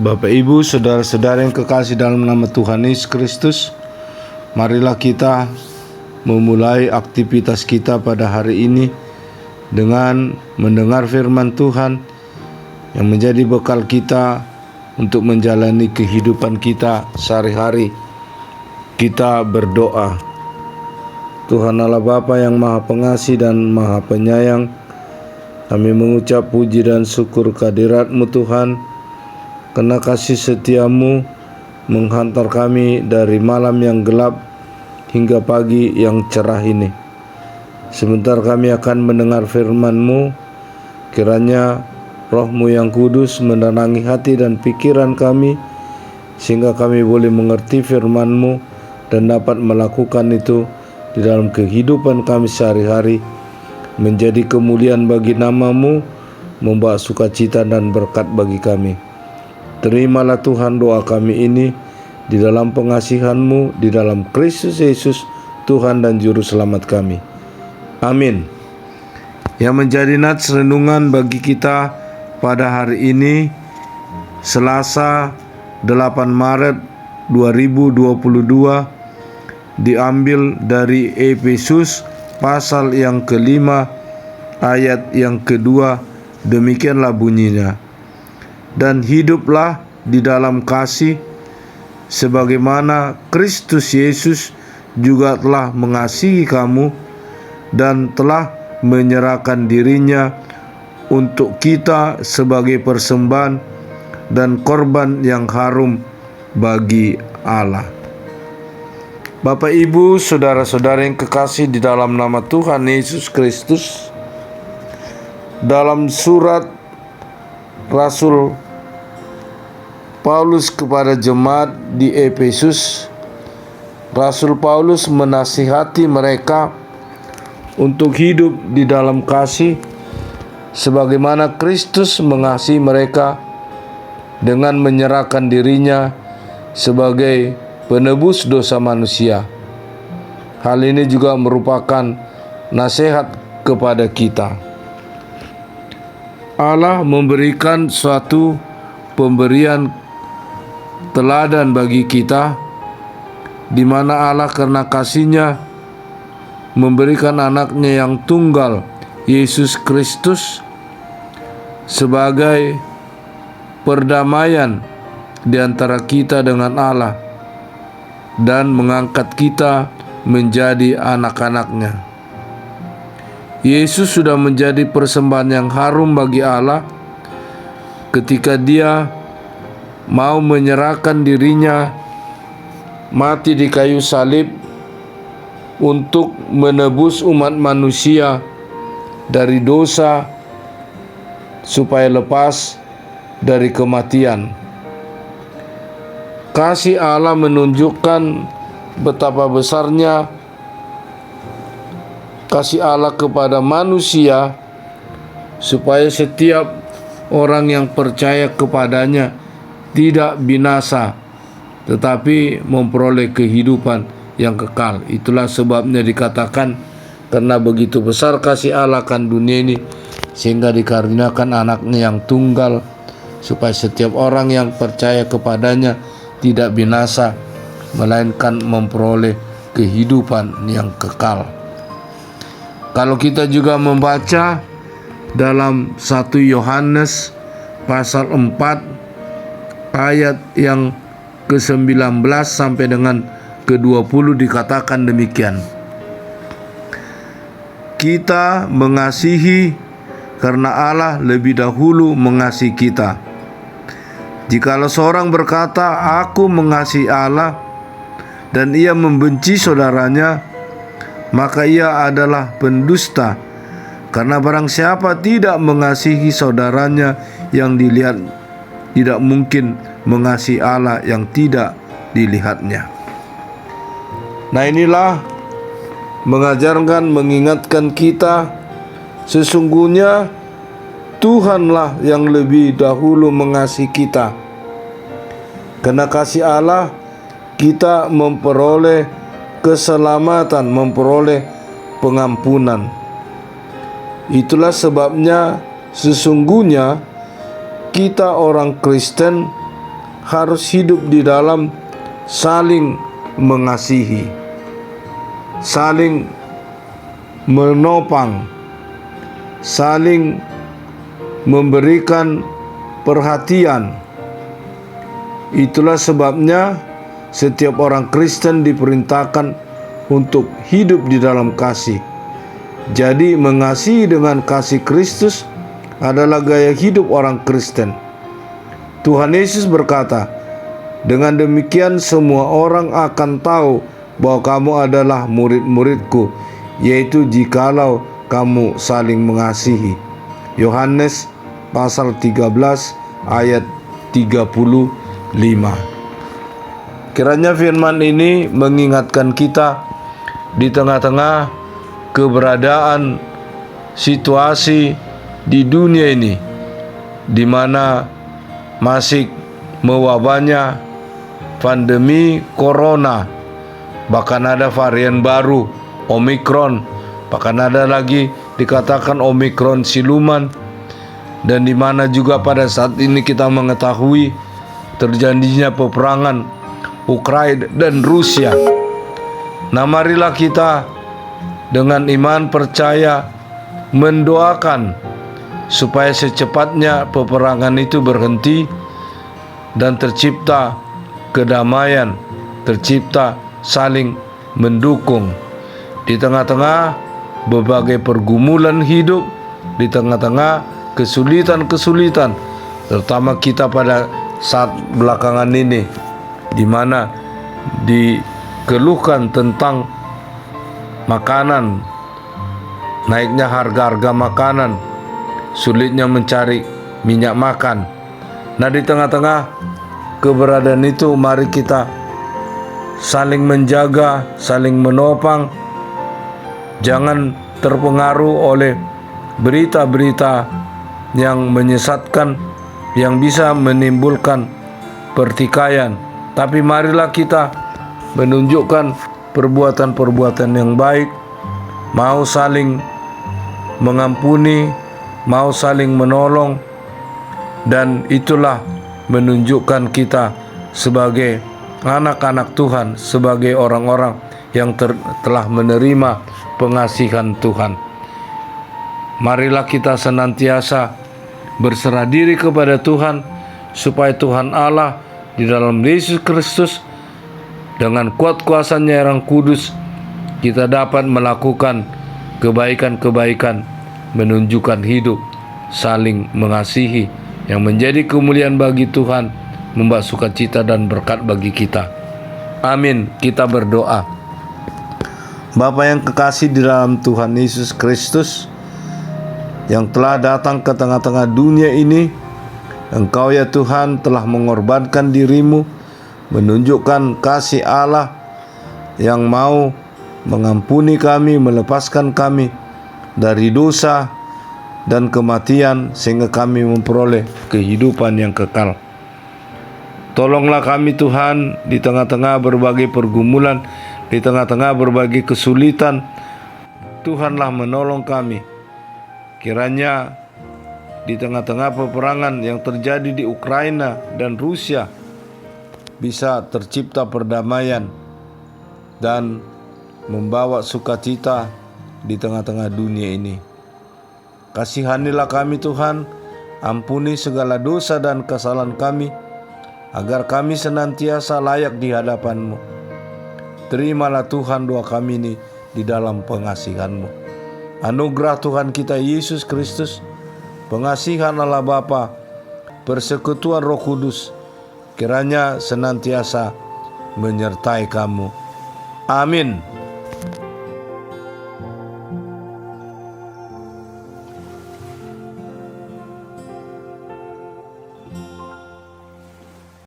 Bapak Ibu, saudara-saudara yang kekasih dalam nama Tuhan Yesus Kristus, marilah kita memulai aktivitas kita pada hari ini dengan mendengar firman Tuhan yang menjadi bekal kita untuk menjalani kehidupan kita sehari-hari. Kita berdoa. Tuhan Allah Bapa yang Maha Pengasih dan Maha Penyayang, kami mengucap puji dan syukur kehadirat-Mu Tuhan, karena kasih setiamu menghantar kami dari malam yang gelap hingga pagi yang cerah ini. Sebentar kami akan mendengar firman-Mu, kiranya Roh-Mu yang kudus menerangi hati dan pikiran kami, sehingga kami boleh mengerti firman-Mu dan dapat melakukan itu di dalam kehidupan kami sehari-hari, menjadi kemuliaan bagi nama-Mu, membawa sukacita dan berkat bagi kami. Terimalah Tuhan doa kami ini di dalam pengasihan-Mu, di dalam Kristus Yesus, Tuhan dan Juru Selamat kami. Amin. Yang menjadi nats renungan bagi kita pada hari ini, Selasa 8 Maret 2022, diambil dari Efesus pasal yang kelima ayat yang kedua. Demikianlah bunyinya: dan hiduplah di dalam kasih, sebagaimana Kristus Yesus juga telah mengasihi kamu dan telah menyerahkan dirinya untuk kita sebagai persembahan dan korban yang harum bagi Allah. Bapak, Ibu, saudara-saudara yang kekasih di dalam nama Tuhan Yesus Kristus, dalam surat Rasul Paulus kepada jemaat di Efesus, Rasul Paulus menasihati mereka untuk hidup di dalam kasih sebagaimana Kristus mengasihi mereka dengan menyerahkan dirinya sebagai penebus dosa manusia. Hal ini juga merupakan nasihat kepada kita. Allah memberikan suatu pemberian teladan bagi kita, di mana Allah karena kasih-Nya memberikan anaknya yang tunggal, Yesus Kristus, sebagai perdamaian di antara kita dengan Allah dan mengangkat kita menjadi anak-anak-Nya. Yesus sudah menjadi persembahan yang harum bagi Allah ketika Dia mau menyerahkan dirinya mati di kayu salib untuk menebus umat manusia dari dosa supaya lepas dari kematian. Kasih Allah menunjukkan betapa besarnya kasih Allah kepada manusia, supaya setiap orang yang percaya kepadanya tidak binasa, tetapi memperoleh kehidupan yang kekal. Itulah sebabnya dikatakan, karena begitu besar kasih Allah akan dunia ini, sehingga dikaruniakan anaknya yang tunggal, supaya setiap orang yang percaya kepadanya tidak binasa, melainkan memperoleh kehidupan yang kekal. Kalau kita juga membaca dalam 1 Yohanes pasal 4 ayat yang ke-19 sampai dengan ke-20, dikatakan demikian: kita mengasihi karena Allah lebih dahulu mengasihi kita. Jikalau seorang berkata, aku mengasihi Allah, dan ia membenci saudaranya, maka ia adalah pendusta. Karena barang siapa tidak mengasihi saudaranya yang dilihat, tidak mungkin mengasihi Allah yang tidak dilihatnya. Nah, inilah mengajarkan, mengingatkan kita, sesungguhnya Tuhanlah yang lebih dahulu mengasihi kita. Karena kasih Allah, kita memperoleh keselamatan, memperoleh pengampunan. Itulah sebabnya sesungguhnya kita orang Kristen harus hidup di dalam saling mengasihi, saling menopang, saling memberikan perhatian. Itulah sebabnya setiap orang Kristen diperintahkan untuk hidup di dalam kasih. Jadi mengasihi dengan kasih Kristus adalah gaya hidup orang Kristen. Tuhan Yesus berkata, "Dengan demikian semua orang akan tahu bahwa kamu adalah murid-muridku, yaitu jikalau kamu saling mengasihi." Yohanes pasal 13 ayat 35. Kiranya firman ini mengingatkan kita di tengah-tengah keberadaan situasi di dunia ini, di mana masih mewabahnya pandemi corona, bahkan ada varian baru Omikron, bahkan ada lagi dikatakan Omikron siluman, dan di mana juga pada saat ini kita mengetahui terjadinya peperangan Ukraina dan Rusia. Nah, marilah kita dengan iman percaya mendoakan supaya secepatnya peperangan itu berhenti dan tercipta kedamaian, tercipta saling mendukung di tengah-tengah berbagai pergumulan hidup, di tengah-tengah kesulitan-kesulitan, terutama kita pada saat belakangan ini, di mana dikeluhkan tentang makanan, naiknya harga-harga makanan, sulitnya mencari minyak makan. Nah, di tengah-tengah keberadaan itu, mari kita saling menjaga, saling menopang. Jangan terpengaruh oleh berita-berita yang menyesatkan, yang bisa menimbulkan pertikaian. Tapi marilah kita menunjukkan perbuatan-perbuatan yang baik, mau saling mengampuni, mau saling menolong, dan itulah menunjukkan kita sebagai anak-anak Tuhan, sebagai orang-orang yang telah menerima pengasihan Tuhan. Marilah kita senantiasa berserah diri kepada Tuhan, supaya Tuhan Allah di dalam Yesus Kristus dengan kuat kuasanya yang kudus, kita dapat melakukan kebaikan-kebaikan, menunjukkan hidup saling mengasihi yang menjadi kemuliaan bagi Tuhan, membawa sukacita dan berkat bagi kita. Amin. Kita berdoa. Bapa yang kekasih di dalam Tuhan Yesus Kristus, yang telah datang ke tengah-tengah dunia ini, Engkau ya Tuhan telah mengorbankan dirimu, menunjukkan kasih Allah yang mau mengampuni kami, melepaskan kami dari dosa dan kematian, sehingga kami memperoleh kehidupan yang kekal. Tolonglah kami Tuhan di tengah-tengah berbagai pergumulan, di tengah-tengah berbagai kesulitan. Tuhanlah menolong kami. Kiranya di tengah-tengah peperangan yang terjadi di Ukraina dan Rusia bisa tercipta perdamaian dan membawa sukacita di tengah-tengah dunia ini. Kasihanilah kami Tuhan, ampuni segala dosa dan kesalahan kami, agar kami senantiasa layak di hadapan-Mu. Terimalah Tuhan doa kami ini di dalam pengasihan-Mu. Anugerah Tuhan kita Yesus Kristus, pengasihan Allah Bapa, persekutuan Roh Kudus, kiranya senantiasa menyertai kamu. Amin.